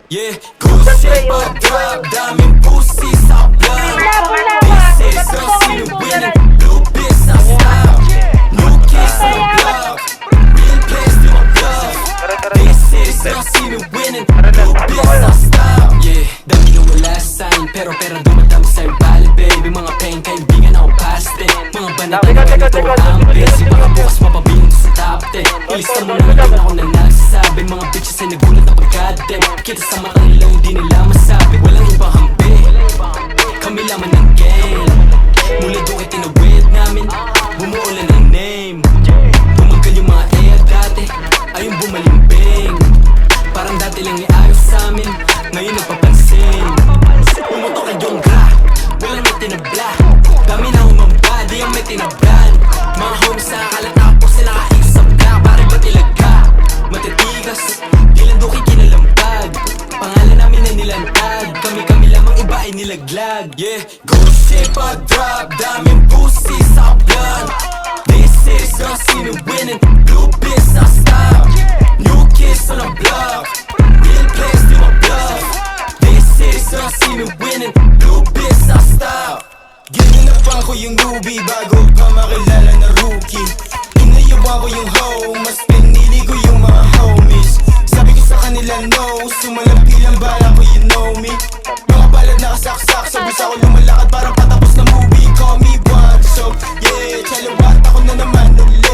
Yeah, gossip or drop, daming pussy sa vlog. This is a sino winning, blue biz sa style. New kids on the block, real place to my block. This is a sino winning, blue biz sa style. Yeah, dami na wala sa'kin, pero pera dumadami sa'yo bali baby. Mga pain, kaibigan ako past it. Mga banatan na ganito ang busy. Baka bukas mapabilang ko sa top 10. Ilista mo na yun ako na nagsasabi. Mga bitches ay nagulat na pagkadem. Kita sa mata nila hindi nila masabi. Walang ibang hampi, kami laman ng game. Mula doon ay tinawid namin, bumuulan ng name. Bumagal yung mga air dati, ayun bumalimbing. Parang dati lang iayos sa amin, ngayon nagpapansin. Umutok ay yung gra, walang may tinabla. Dami na umamba, di ang may tinablan. Mga homies na akalat na ako sila kaayos sa black. Pare ba tilaga, matitigas, di lang doon kinalampag. Pangalan namin na nilantag, kami lamang iba ay nilaglag. Yeah, gossip or drop, daming pussy sa vlog. This is a sino winning, blue biz sa style. New kids on the block, real place to my block. This is a sino winning, blue biz sa style. Ginanapan ko yung newbie bago pa makilala na rookie. Inayawan ko yung hoe, mas pinili ko yung mga homies. Sabi ko sa kanila no, sumalampi lang bala ko, you know me. Mga palad nakasaksak, sa bulsa ko lumalakad parang patapos na movie. Call me one, so yeah, chalawat ako na naman ulit.